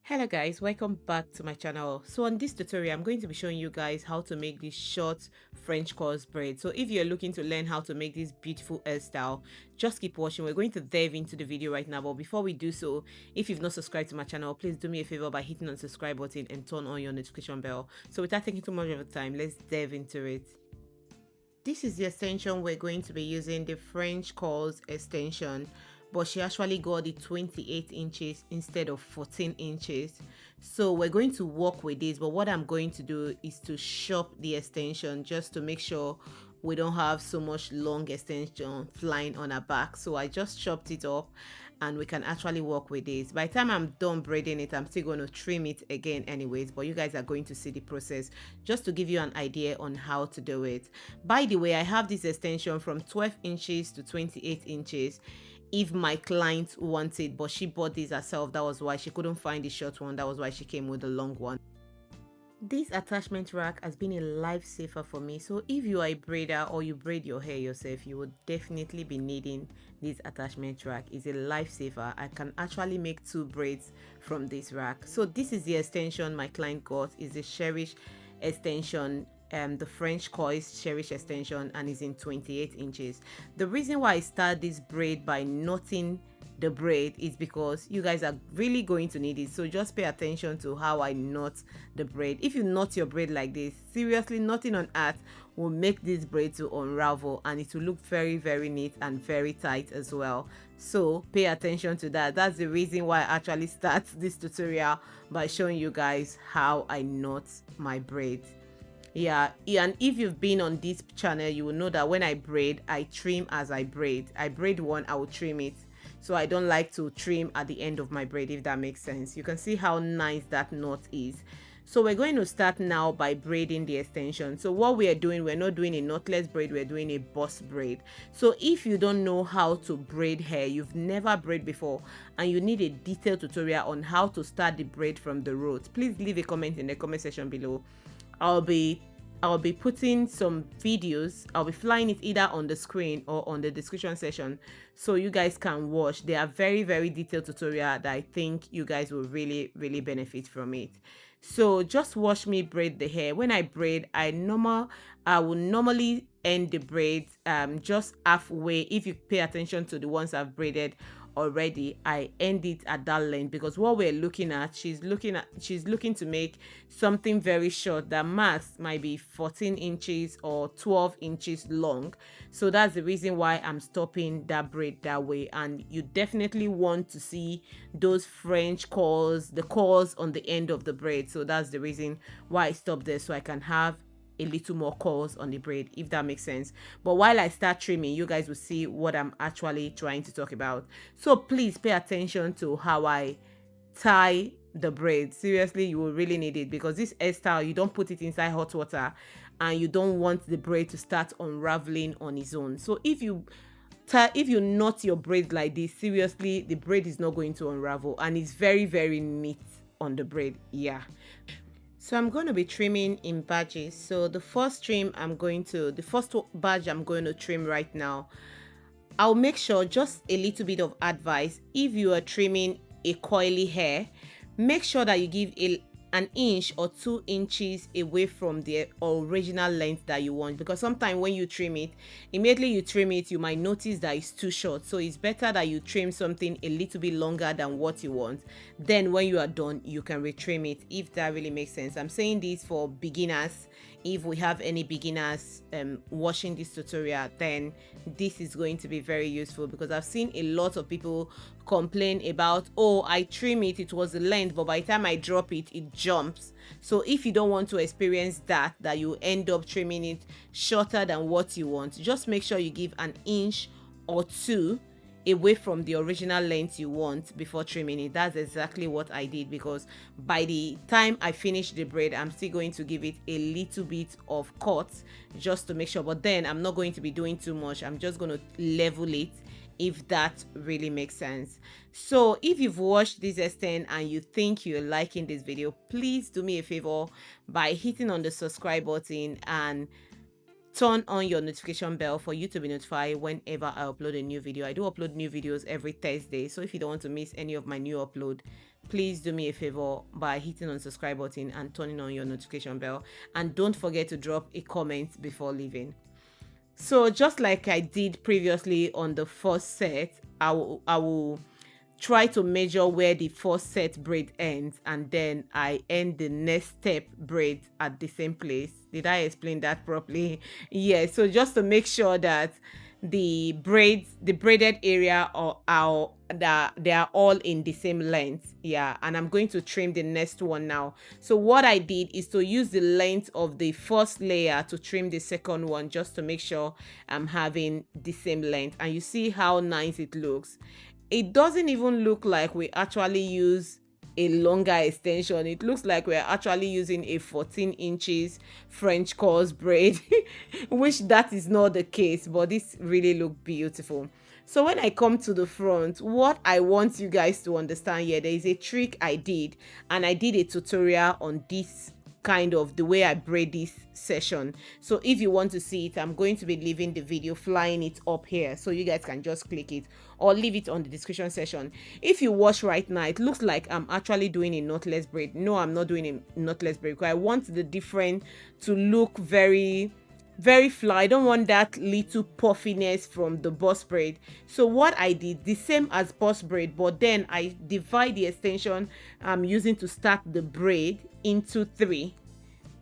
Hello guys, welcome back to my channel. So on this tutorial I'm going to be showing you guys how to make this short French curls braid. So if you're looking to learn how to make this beautiful hairstyle, just keep watching. We're going to dive into the video right now, but before we do so, if you've not subscribed to my channel, please do me a favor by hitting on the subscribe button and turn on your notification bell. So without taking too much of your time, let's dive into it. This is the extension we're going to be using, the French curls extension, but she actually got the 28 inches instead of 14 inches. So we're going to work with this, but what I'm going to do is to shop the extension just to make sure we don't have so much long extension flying on our back. So I just chopped it up and we can actually work with this. By the time I'm done braiding it, I'm still going to trim it again anyways, but you guys are going to see the process just to give you an idea on how to do it. By the way, I have this extension from 12 inches to 28 inches if my client wants it, but she bought this herself. That was why she couldn't find the short one. That was why she came with the long one. This attachment rack has been a lifesaver for me. So if you are a braider or you braid your hair yourself, you would definitely be needing this attachment rack. It's a lifesaver. I can actually make 2 braids from this rack. So this is the extension my client got. It's a Cherish extension, the French coils Cherish extension, and is in 28 inches. The reason why I start this braid by knotting the braid is because you guys are really going to need it. So just pay attention to how I knot the braid. If you knot your braid like this, seriously, nothing on earth will make this braid to unravel, and it will look very neat and very tight as well. So pay attention to that. That's the reason why I actually start this tutorial by showing you guys how I knot my braid. Yeah, and if you've been on this channel, you will know that when I braid, I trim as I braid. I braid one, I will trim it. So I don't like to trim at the end of my braid, if that makes sense. You can see how nice that knot is. So we're going to start now by braiding the extension. So what we are doing, we're not doing a knotless braid, we're doing a boss braid. So if you don't know how to braid hair, you've never braid before, and you need a detailed tutorial on how to start the braid from the root, please leave a comment in the comment section below. I'll be putting some videos. I'll be flying it either on the screen or on the description section so you guys can watch. They are very detailed tutorial that I think you guys will really benefit from it. So just watch me braid the hair. When I braid, I will normally end the braid just halfway. If you pay attention to the ones I've braided already, I end it at that length, because what we're looking at, she's looking to make something very short that max might be 14 inches or 12 inches long. So that's the reason why I'm stopping that braid that way. And you definitely want to see those French curls, the curls on the end of the braid. So that's the reason why I stopped there, so I can have a little more curls on the braid, if that makes sense. But while I start trimming, you guys will see what I'm actually trying to talk about. So please pay attention to how I tie the braid. Seriously, you will really need it, because this hairstyle, you don't put it inside hot water and you don't want the braid to start unraveling on its own. So if you knot your braid like this, seriously, the braid is not going to unravel, and it's very neat on the braid. Yeah. So I'm going to be trimming in badges. So the first badge I'm going to trim right now, I'll make sure, just a little bit of advice, if you are trimming a coily hair, make sure that you give an inch or 2 inches away from the original length that you want, because sometimes when you trim it, immediately you trim it, you might notice that it's too short. So it's better that you trim something a little bit longer than what you want. Then when you are done, you can retrim it, if that really makes sense. I'm saying this for beginners. If we have any beginners watching this tutorial, then this is going to be very useful, because I've seen a lot of people complain about, oh, I trim it, it was the length, but by the time I drop it, it jumps. So if you don't want to experience that you end up trimming it shorter than what you want, just make sure you give an inch or 2 away from the original length you want before trimming it. That's exactly what I did, because by the time I finish the braid, I'm still going to give it a little bit of cut just to make sure, but then I'm not going to be doing too much. I'm just going to level it, if that really makes sense. So if you've watched this extent and you think you're liking this video, please do me a favor by hitting on the subscribe button and turn on your notification bell for you to be notified whenever I upload a new video. I do upload new videos every Thursday, so if you don't want to miss any of my new upload, please do me a favor by hitting on subscribe button and turning on your notification bell, and don't forget to drop a comment before leaving. So just like I did previously on the first set, I will try to measure where the first set braid ends, and then I end the next step braid at the same place. Did I explain that properly? Yeah, so just to make sure that the braided area are that they are all in the same length. Yeah, and I'm going to trim the next one now. So what I did is to use the length of the first layer to trim the second one, just to make sure I'm having the same length. And you see how nice it looks. It doesn't even look like we actually use a longer extension. It looks like we're actually using a 14 inches French curls braid, which that is not the case, but this really look beautiful. So when I come to the front, what I want you guys to understand here, there is a trick I did, and I did a tutorial on this kind of the way I braid this session. So if you want to see it, I'm going to be leaving the video, flying it up here, so you guys can just click it or leave it on the description section. If you watch right now, it looks like I'm actually doing a knotless braid. No, I'm not doing a knotless braid, because I want the different to look very flat. I don't want that little puffiness from the boss braid. So what I did, the same as boss braid, but then I divide the extension I'm using to start the braid into 3.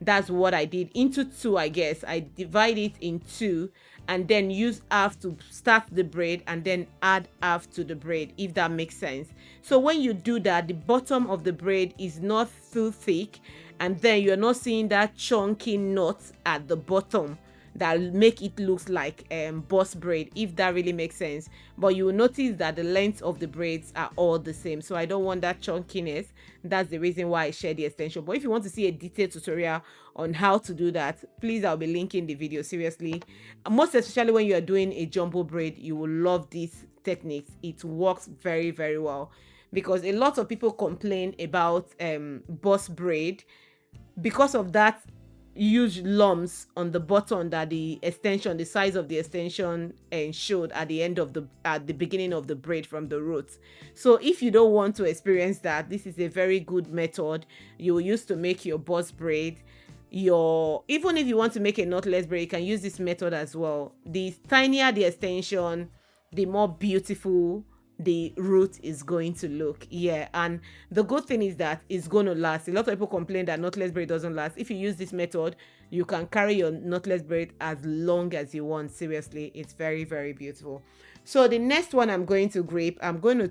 That's what I did, into 2, I guess. I divide it in 2 and then use half to start the braid and then add half to the braid, if that makes sense. So when you do that, the bottom of the braid is not too thick, and then you're not seeing that chunky knot at the bottom that make it look like boss braid, if that really makes sense. But you will notice that the length of the braids are all the same, so I don't want that chunkiness. That's the reason why I share the extension. But if you want to see a detailed tutorial on how to do that, please, I'll be linking the video. Seriously, most especially when you are doing a jumbo braid, you will love these techniques. It works very well, because a lot of people complain about boss braid because of that huge lumps on the bottom that the size of the extension showed at the beginning of the braid from the roots. So if you don't want to experience that, this is a very good method you will use to make your boss braid. Even if you want to make a knotless braid, you can use this method as well. The tinier the extension, the more beautiful the root is going to look. Yeah, and the good thing is that it's going to last. A lot of people complain that knotless braid doesn't last. If you use this method, you can carry your knotless braid as long as you want. Seriously, it's very beautiful. So the next one I'm going to grip, I'm going to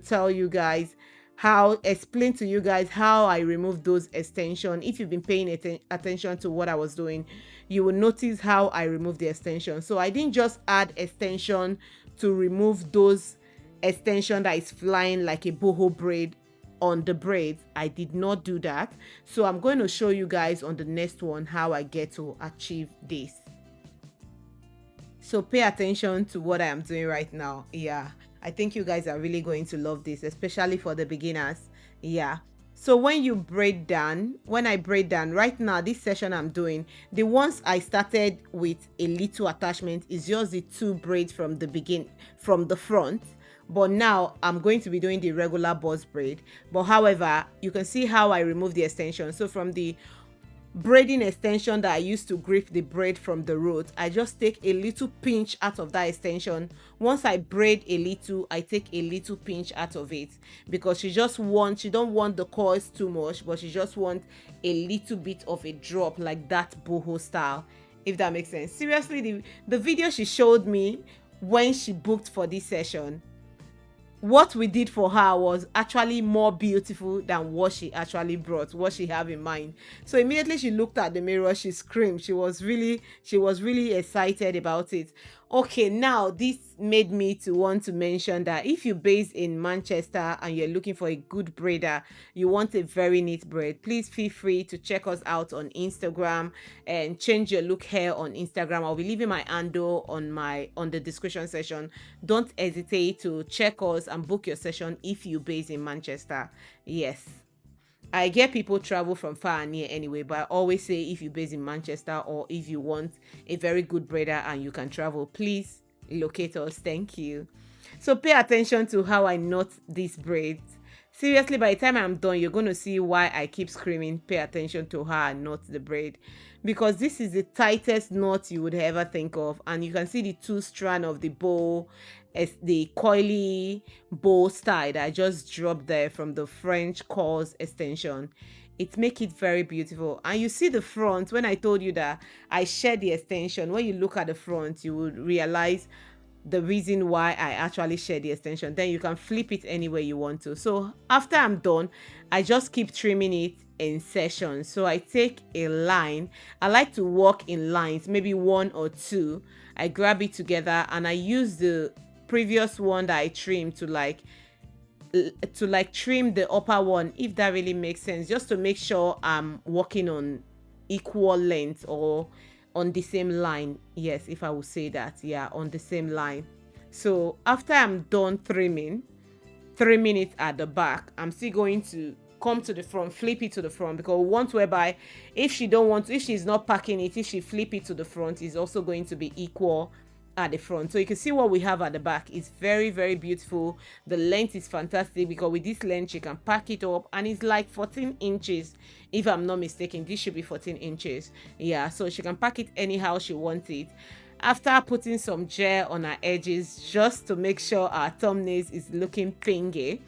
explain to you guys how I remove those extensions. If you've been paying attention to what I was doing, you will notice how I remove the extension. So I didn't just add extension to remove those extension that is flying like a boho braid on the braids. I did not do that. So I'm going to show you guys on the next one how I get to achieve this. So pay attention to what I am doing right now. Yeah, I think you guys are really going to love this, especially for the beginners. Yeah. So when I braid down right now, this session I'm doing, the ones I started with a little attachment is just the 2 braids from the front. But now I'm going to be doing the regular boss braid. But however, you can see how I remove the extension. So from the braiding extension that I used to grip the braid from the root, I just take a little pinch out of that extension. Once I braid a little, I take a little pinch out of it, because she don't want the coils too much, but she just wants a little bit of a drop, like that boho style, if that makes sense. Seriously, the video she showed me when she booked for this session, what we did for her was actually more beautiful than what she actually brought, what she have in mind. So immediately she looked at the mirror, she screamed. She was really excited about it. Okay, now this made me to want to mention that if you're based in Manchester and you're looking for a good braider, you want a very neat braid, please feel free to check us out on Instagram and Change Your Look Hair on Instagram. I'll be leaving my handle on the description section. Don't hesitate to check us and book your session if you're based in Manchester. Yes, I get people travel from far and near anyway, but I always say if you're based in Manchester or if you want a very good braider and you can travel, please locate us. Thank you. So pay attention to how I knot these braids. Seriously, by the time I'm done, you're going to see why I keep screaming, pay attention to her and not the braid. Because this is the tightest knot you would ever think of. And you can see the two strand of the bow, as the coily bow style that I just dropped there from the French curls extension. It make it very beautiful. And you see the front, when I told you that I shared the extension, when you look at the front, you would realize the reason why I actually share the extension. Then you can flip it anywhere you want to. So after I'm done, I just keep trimming it in sessions. So I take a line. I like to work in lines, maybe one or two. I grab it together and I use the previous one that I trimmed to like trim the upper one, if that really makes sense, just to make sure I'm working on equal length or on the same line. Yes, if I would say that, yeah, on the same line. So after I'm done trimming it at the back, I'm still going to come to the front, flip it to the front, because we want whereby if she's not packing it, if she flip it to the front, is also going to be equal at the front. So you can see what we have at the back. It's very, very beautiful. The length is fantastic, because with this length you can pack it up, and it's like 14 inches if I'm not mistaken. This should be 14 inches. Yeah, so she can pack it anyhow she wants it. After putting some gel on her edges just to make sure our thumbnails is looking pingy,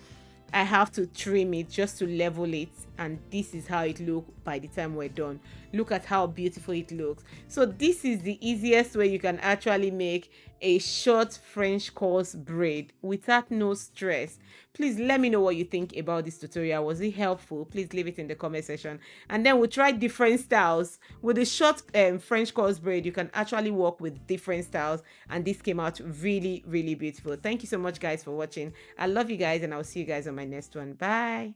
I have to trim it just to level it, and this is how it looks by the time we're done. Look at how beautiful it looks. So this is the easiest way you can actually make a short French curls braid without no stress. Please let me know what you think about this tutorial. Was it helpful? Please leave it in the comment section, and then we'll try different styles. With the short French curls braid, you can actually work with different styles, and this came out really, really beautiful. Thank you so much guys for watching. I love you guys, and I'll see you guys on my next one. Bye.